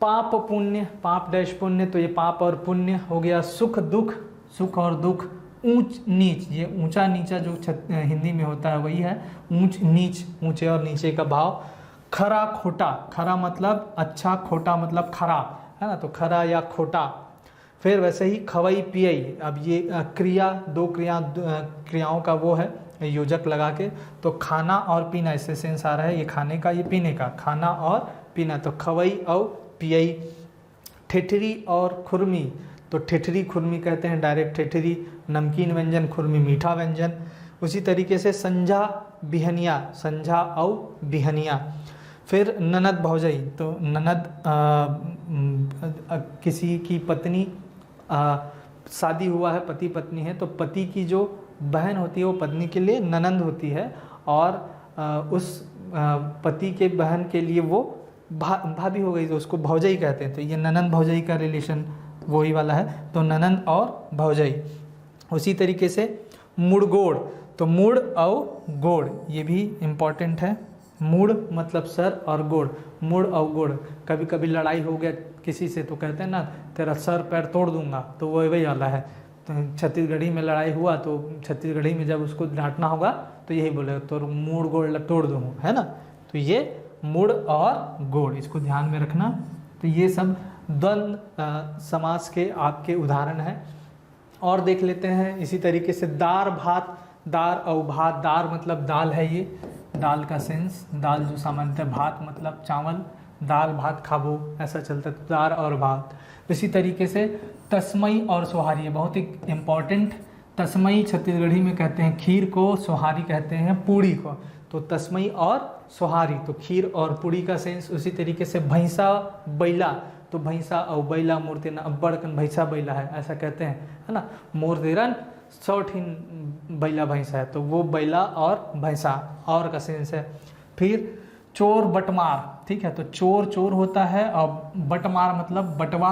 पाप पुण्य, पाप डैश पुण्य, तो ये पाप और पुण्य हो गया। सुख दुख, सुख और दुख। ऊंच नीच, ये ऊंचा नीचा जो हिंदी में होता है वही है ऊंच नीच, ऊंचे और नीचे का भाव। खरा खोटा, खरा मतलब अच्छा, खोटा मतलब खराब, है ना, तो खरा या खोटा। फिर वैसे ही खवई पियई, अब ये क्रिया, 2 क्रियाओं का वो है योजक लगा के, तो खाना और पीना, इससे सेंस आ रहा है ये खाने का ये पीने का, खाना और पीना, तो खवई और पियई। ठेठरी और खुरमी, तो ठेठरी खुरमी कहते हैं डायरेक्ट ठेठरी, नमकीन व्यंजन, खुरमी मीठा व्यंजन। उसी तरीके से संझा बिहनिया, संझा और बिहनिया। फिर ननद भौजाई, तो ननद किसी की पत्नी, शादी हुआ है, पति पत्नी है, तो पति की जो बहन होती है वो पत्नी के लिए ननंद होती है, और उस पति के बहन के लिए वो भाभी हो गई, तो उसको भौजाई कहते हैं। तो ये ननंद भौजाई का रिलेशन वही वाला है, तो ननंद और भौजाई। उसी तरीके से मुड़गोड़, तो मुड़ और गोड़ ये भी इम्पॉर्टेंट है। मुड़ मतलब सर और गोड़, मुड़ और गोड़। कभी कभी लड़ाई हो गया किसी से तो कहते हैं ना तेरा सर पैर तोड़ दूंगा, तो वो वही वाला है। तो छत्तीसगढ़ी में लड़ाई हुआ तो छत्तीसगढ़ी में जब उसको डांटना होगा तो यही बोलेगा तो मुड़ गोड़ तोड़ दूँगा, है ना। तो ये मुड़ और गोड़, इसको ध्यान में रखना। तो ये सब द्वंद्व समास के आपके उदाहरण हैं। और देख लेते हैं इसी तरीके से दार भात, दार और भात, दार मतलब दाल है, ये दाल का सेंस, दाल जो सामान्यतः, भात मतलब चावल, दाल भात खाबो ऐसा चलता है, दार और भात। इसी तरीके से तस्मई और सोहारी, बहुत ही इम्पॉर्टेंट। तस्मई छत्तीसगढ़ी में कहते हैं खीर को, सोहारी कहते हैं पूड़ी को। तो तस्मई और सोहारी, तो खीर और पूड़ी का सेंस। उसी तरीके से भैंसा बैला, तो भैंसा और बैला मूर्तिन बड़कन भैंसा बैला है ऐसा कहते हैं, है ना। मोरदेरन सौठिन बैला भैंसा है, तो वो बैला और भैंसा और का सेंस है। फिर चोर बटमार, ठीक है, तो चोर चोर होता है और बटमार मतलब बटवा,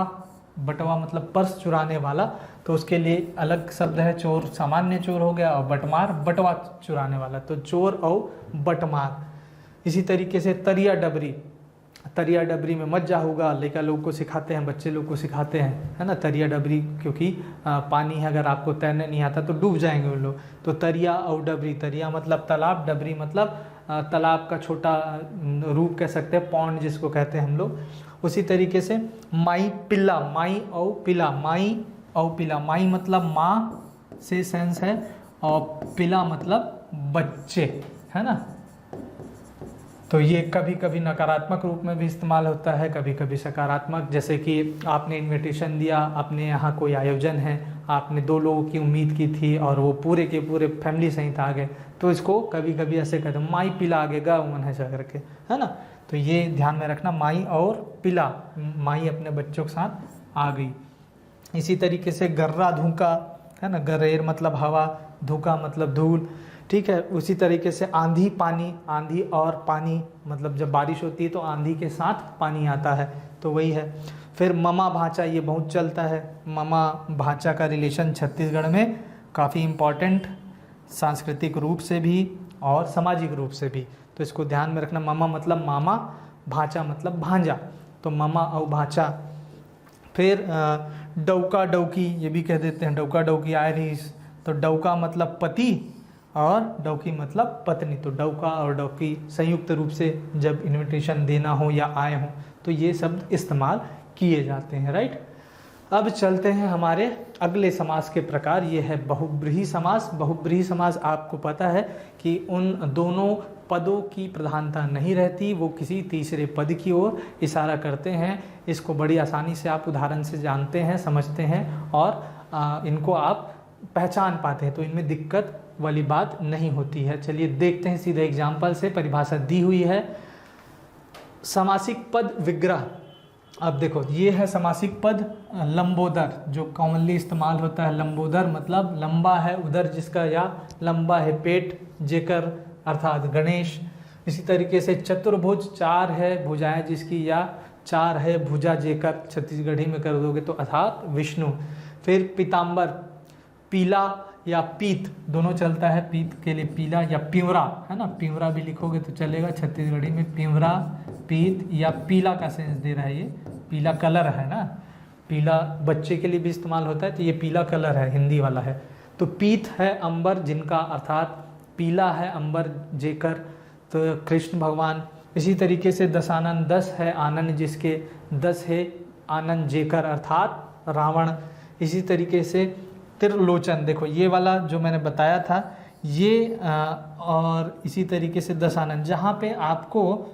बटवा मतलब पर्स चुराने वाला, तो उसके लिए अलग शब्द है। चोर सामान्य चोर हो गया और बटमार बटवा चुराने वाला, तो चोर और बटमार। इसी तरीके से तरिया डबरी, तरिया डबरी में मत जा होगा, लड़का लोग को सिखाते हैं, बच्चे लोग को सिखाते हैं, है ना, तरिया डबरी, क्योंकि पानी है, अगर आपको तैरने नहीं आता तो डूब जाएंगे वो लोग। तो तरिया और डबरी, तरिया मतलब तालाब, डबरी मतलब तालाब का छोटा रूप कह सकते हैं, पौंड जिसको कहते हैं हम लोग। उसी तरीके से माई पिल्ला, माई और पिला, माई और पिला, माई मतलब माँ से सेंस है, और पिला मतलब बच्चे, है ना। तो ये कभी कभी नकारात्मक रूप में भी इस्तेमाल होता है, कभी कभी सकारात्मक। जैसे कि आपने इनविटेशन दिया, अपने यहाँ कोई आयोजन है, आपने 2 लोगों की उम्मीद की थी और वो पूरे के पूरे फैमिली सहित आ गए, तो इसको कभी कभी ऐसे कहते हैं माई पिला आगे गा उमन ऐसा करके, है ना। तो ये ध्यान में रखना, माई और पिला, माई अपने बच्चों के साथ आ गई। इसी तरीके से गर्रा धूका, है ना, गरेर मतलब हवा, धूका मतलब धूल, ठीक है। उसी तरीके से आंधी पानी, आंधी और पानी मतलब जब बारिश होती है तो आंधी के साथ पानी आता है, तो वही है। फिर ममा भांचा, ये बहुत चलता है, ममा भांचा का रिलेशन छत्तीसगढ़ में काफ़ी इम्पॉर्टेंट, सांस्कृतिक रूप से भी और सामाजिक रूप से भी, तो इसको ध्यान में रखना। ममा मतलब मामा, भांचा मतलब भांजा, तो ममा और भांचा। फिर डौका डौकी, ये भी कह देते हैं, डौका डौकी आयरिस, तो डौका मतलब पति और डौकी मतलब पत्नी, तो डौका और डौकी संयुक्त रूप से जब इनविटेशन देना हो या आए हो तो ये शब्द इस्तेमाल किए जाते हैं, राइट। अब चलते हैं हमारे अगले समास के प्रकार, ये है बहुब्रीहि समास। बहुब्रीहि समास आपको पता है कि उन दोनों पदों की प्रधानता नहीं रहती, वो किसी तीसरे पद की ओर इशारा करते हैं। इसको बड़ी आसानी से आप उदाहरण से जानते हैं, समझते हैं और इनको आप पहचान पाते हैं, तो इनमें दिक्कत वाली बात नहीं होती है। चलिए देखते हैं सीधे एग्जाम्पल से, परिभाषा दी हुई है। समासिक पद विग्रह, अब देखो ये है समासिक पद लंबोदर, जो कॉमनली इस्तेमाल होता है। लंबोदर मतलब लंबा है उदर जिसका, या लंबा है पेट जेकर अर्थात गणेश। इसी तरीके से चतुर्भुज, 4 है भुजाएं जिसकी, या 4 है भुजा जेकर, छत्तीसगढ़ी में कर दोगे तो अर्थात विष्णु। फिर पीताम्बर, पीला या पीत दोनों चलता है, पीत के लिए पीला या पिंवरा, है ना, पिंवरा भी लिखोगे तो चलेगा छत्तीसगढ़ी में, पिंवरा, पीत या पीला का सेंस दे रहा है। ये पीला कलर है ना, पीला बच्चे के लिए भी इस्तेमाल होता है, तो ये पीला कलर है, हिंदी वाला है। तो पीत है अंबर जिनका, अर्थात पीला है अंबर जेकर, तो कृष्ण भगवान। इसी तरीके से दशानन, 10 है आनंद जिसके, 10 है आनंद जेकर अर्थात रावण। इसी तरीके से त्रिलोचन, देखो ये वाला जो मैंने बताया था ये, और इसी तरीके से दशानन, जहाँ पे आपको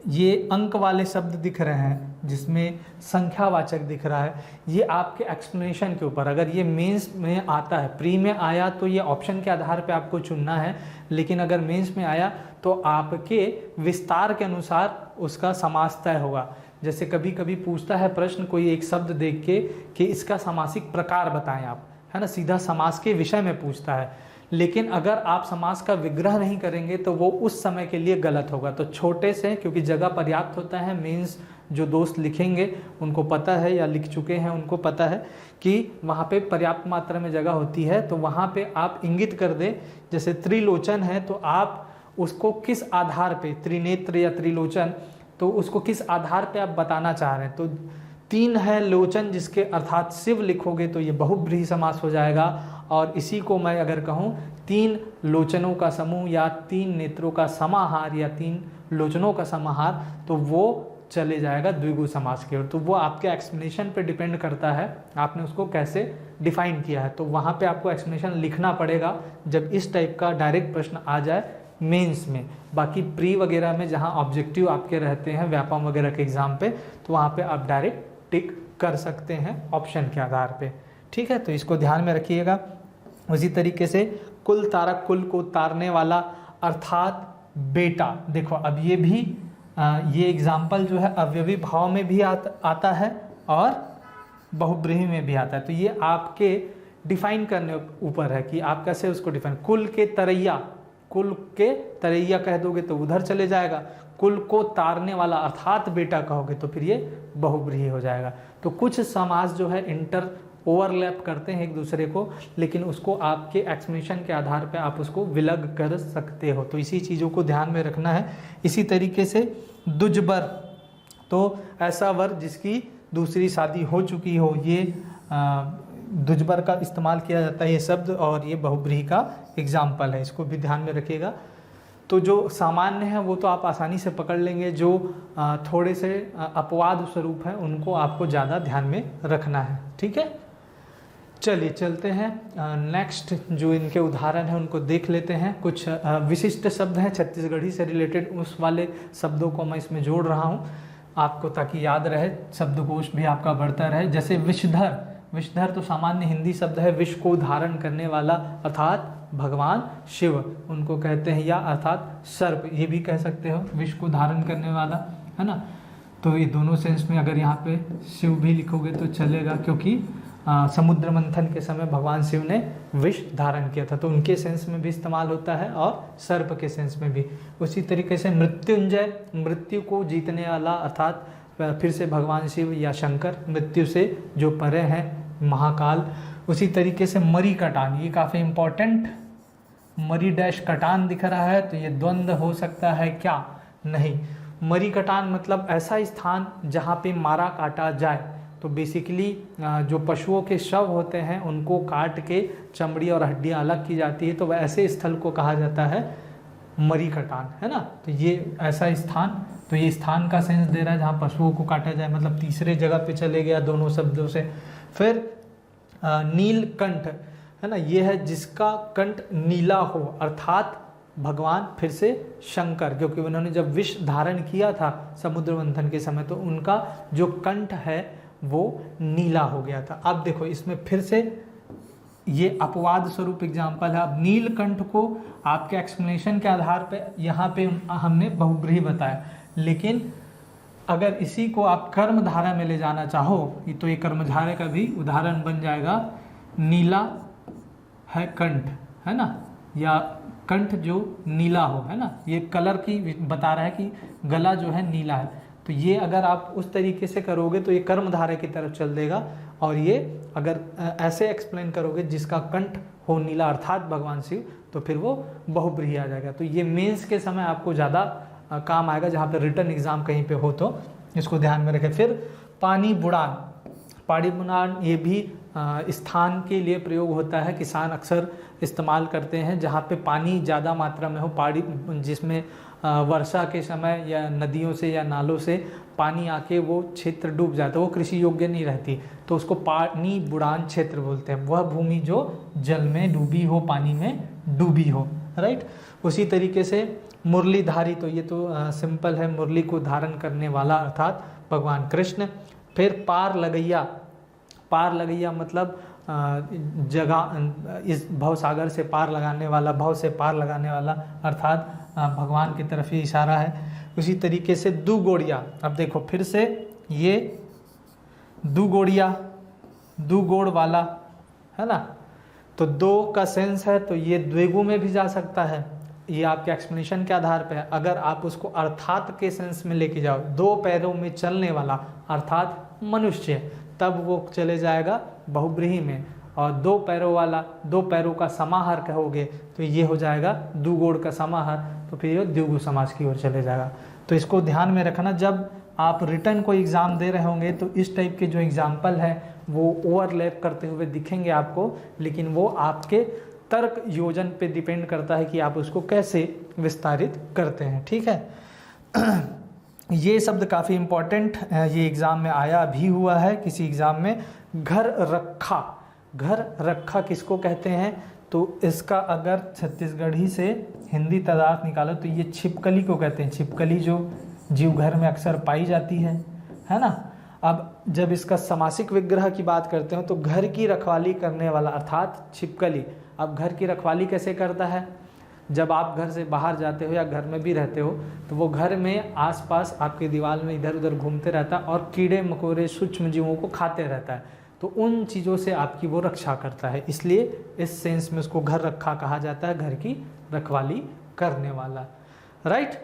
ये अंक वाले शब्द दिख रहे हैं जिसमें संख्यावाचक दिख रहा है, ये आपके एक्सप्लेनेशन के ऊपर, अगर ये मेंस में आता है, प्री में आया तो ये ऑप्शन के आधार पे आपको चुनना है, लेकिन अगर मेंस में आया तो आपके विस्तार के अनुसार उसका समास तय होगा। जैसे कभी कभी पूछता है प्रश्न कोई एक शब्द देख के कि इसका समासिक प्रकार बताएं आप, है ना, सीधा समास के विषय में पूछता है। लेकिन अगर आप समास का विग्रह नहीं करेंगे तो वो उस समय के लिए गलत होगा। तो छोटे से, क्योंकि जगह पर्याप्त होता है, मीन्स जो दोस्त लिखेंगे उनको पता है या लिख चुके हैं उनको पता है कि वहाँ पे पर्याप्त मात्रा में जगह होती है, तो वहाँ पे आप इंगित कर दें। जैसे त्रिलोचन है तो आप उसको किस आधार पे, त्रिनेत्र या त्रिलोचन, तो उसको किस आधार पे आप बताना चाह रहे हैं। तो 3 है लोचन जिसके अर्थात शिव लिखोगे तो ये बहुब्रीहि समास हो जाएगा। और इसी को मैं अगर कहूँ 3 लोचनों का समूह या 3 नेत्रों का समाहार या 3 लोचनों का समाहार, तो वो चले जाएगा द्विगु समास की ओर। तो वो आपके एक्सप्लेनेशन पे डिपेंड करता है आपने उसको कैसे डिफाइन किया है। तो वहाँ पे आपको एक्सप्लेनेशन लिखना पड़ेगा जब इस टाइप का डायरेक्ट प्रश्न आ जाए मेंस में। बाकी प्री वगैरह में जहाँ ऑब्जेक्टिव आपके रहते हैं व्यापम वगैरह के एग्जाम पे, तो वहाँ पे आप डायरेक्ट टिक कर सकते हैं ऑप्शन के आधार पे। ठीक है, तो इसको ध्यान में रखिएगा। उसी तरीके से कुल तारक, कुल को तारने वाला अर्थात बेटा। देखो अब ये भी ये एग्जाम्पल जो है अवयवी भाव में भी आता है और बहुब्रीहि में भी आता है। तो ये आपके डिफाइन करने ऊपर है कि आप कैसे उसको डिफाइन। कुल के तरैया, कुल के तरैया कह दोगे तो उधर चले जाएगा। कुल को तारने वाला अर्थात बेटा कहोगे तो फिर ये बहुब्रीहि हो जाएगा। तो कुछ समास जो है इंटर ओवरलैप करते हैं एक दूसरे को, लेकिन उसको आपके एक्सप्लेनेशन के आधार पे आप उसको विलग कर सकते हो। तो इसी चीज़ों को ध्यान में रखना है। इसी तरीके से दुजबर, तो ऐसा वर जिसकी दूसरी शादी हो चुकी हो, ये दुजबर का इस्तेमाल किया जाता है ये शब्द, और ये बहुब्रीहि का एग्जाम्पल है, इसको भी ध्यान में रखिएगा। तो जो सामान्य है वो तो आप आसानी से पकड़ लेंगे, जो थोड़े से अपवाद स्वरूप है उनको आपको ज़्यादा ध्यान में रखना है। ठीक है, चलिए चलते हैं नेक्स्ट जो इनके उदाहरण हैं उनको देख लेते हैं। कुछ विशिष्ट शब्द हैं छत्तीसगढ़ी से रिलेटेड, उस वाले शब्दों को मैं इसमें जोड़ रहा हूँ आपको, ताकि याद रहे, शब्दकोश भी आपका बढ़ता रहे। जैसे विषधर, विषधर तो सामान्य हिंदी शब्द है, विष को धारण करने वाला अर्थात भगवान शिव उनको कहते हैं, या अर्थात सर्प ये भी कह सकते हो, विष को धारण करने वाला, है ना। तो ये दोनों सेंस में अगर यहाँ पे शिव भी लिखोगे तो चलेगा, क्योंकि समुद्र मंथन के समय भगवान शिव ने विष धारण किया था, तो उनके सेंस में भी इस्तेमाल होता है और सर्प के सेंस में भी। उसी तरीके से मृत्युंजय, मृत्यु को जीतने वाला अर्थात फिर से भगवान शिव या शंकर, मृत्यु से जो परे हैं महाकाल। उसी तरीके से मरी कटान, ये काफ़ी इम्पोर्टेंट, मरी डैश कटान दिख रहा है, तो ये द्वंद्व हो सकता है क्या? नहीं, मरी कटान मतलब ऐसा स्थान जहाँ पे मारा काटा जाए। तो बेसिकली जो पशुओं के शव होते हैं उनको काट के चमड़ी और हड्डियाँ अलग की जाती है, तो वह ऐसे स्थल को कहा जाता है मरी कटान, है ना। तो ये ऐसा स्थान, तो ये स्थान का सेंस दे रहा है जहाँ पशुओं को काटा जाए, मतलब तीसरे जगह पे चले गया दोनों शब्दों से। फिर नीलकंठ, है ना, ये है जिसका कंठ नीला हो, अर्थात भगवान फिर से शंकर, क्योंकि उन्होंने जब विष धारण किया था समुद्र मंथन के समय तो उनका जो कंठ है वो नीला हो गया था। अब देखो इसमें फिर से ये अपवाद स्वरूप एग्जाम्पल है। अब नीलकंठ को आपके एक्सप्लेनेशन के आधार पे यहाँ पे हमने बहुब्रीहि बताया, लेकिन अगर इसी को आप कर्मधारा में ले जाना चाहो तो ये कर्मधारा का भी उदाहरण बन जाएगा। नीला है कंठ, है ना, या कंठ जो नीला हो, है ना, ये कलर की बता रहा है कि गला जो है नीला है। तो ये अगर आप उस तरीके से करोगे तो ये कर्मधारय की तरफ चल देगा, और ये अगर ऐसे एक्सप्लेन करोगे जिसका कंठ हो नीला अर्थात भगवान शिव, तो फिर वो बहुब्रीहि आ जाएगा। तो ये मेंस के समय आपको ज़्यादा काम आएगा, जहाँ पे रिटर्न एग्जाम कहीं पे हो तो इसको ध्यान में रखें। फिर पानी बुड़ान, पानी बुड़ान ये भी स्थान के लिए प्रयोग होता है, किसान अक्सर इस्तेमाल करते हैं जहाँ पे पानी ज़्यादा मात्रा में हो, पहाड़ी जिसमें वर्षा के समय या नदियों से या नालों से पानी आके वो क्षेत्र डूब जाता है, वो कृषि योग्य नहीं रहती, तो उसको पानी बुड़ान क्षेत्र बोलते हैं। वह भूमि जो जल में डूबी हो, पानी में डूबी हो, राइट। उसी तरीके से मुरलीधारी, तो ये तो सिंपल है, मुरली को धारण करने वाला अर्थात भगवान कृष्ण। फिर पार लगैया, पार लगैया मतलब जगह इस भव सागर से पार लगाने वाला, भव से पार लगाने वाला अर्थात भगवान की तरफ ही इशारा है। उसी तरीके से दुगोड़िया, अब देखो फिर से ये दुगोड़िया, दुगोड़ वाला, है ना, तो दो का सेंस है तो ये द्विगु में भी जा सकता है। ये आपके एक्सप्लेनेशन के आधार पर है। अगर आप उसको अर्थात के सेंस में लेके जाओ, दो पैरों में चलने वाला अर्थात मनुष्य, तब वो चले जाएगा बहुब्रीहि में। और दो पैरों वाला, दो पैरों का समाहार कहोगे तो ये हो जाएगा दुगोड़ का समाहार, तो फिर ये द्विगु समास की ओर चले जाएगा। तो इसको ध्यान में रखना, जब आप रिटर्न को एग्ज़ाम दे रहे होंगे तो इस टाइप के जो एग्जाम्पल है वो ओवरलैप करते हुए दिखेंगे आपको, लेकिन वो आपके तर्क योजन पे डिपेंड करता है कि आप उसको कैसे विस्तारित करते हैं। ठीक है। ये शब्द काफ़ी इम्पोर्टेंट, ये एग्ज़ाम में आया भी हुआ है किसी एग्ज़ाम में। घर रखा, घर रखा किसको कहते हैं? तो इसका अगर छत्तीसगढ़ी से हिंदी तदार्थ निकालो तो ये छिपकली को कहते हैं। छिपकली जो जीव घर में अक्सर पाई जाती है ना। अब जब इसका समासिक विग्रह की बात करते हो तो घर की रखवाली करने वाला अर्थात छिपकली। अब घर की रखवाली कैसे करता है? जब आप घर से बाहर जाते हो या घर में भी रहते हो तो वो घर में आसपास आपके दीवार में इधर उधर घूमते रहता है और कीड़े मकोड़े सूक्ष्म जीवों को खाते रहता है। तो उन चीज़ों से आपकी वो रक्षा करता है, इसलिए इस सेंस में उसको घर रखा कहा जाता है, घर की रखवाली करने वाला। राइट।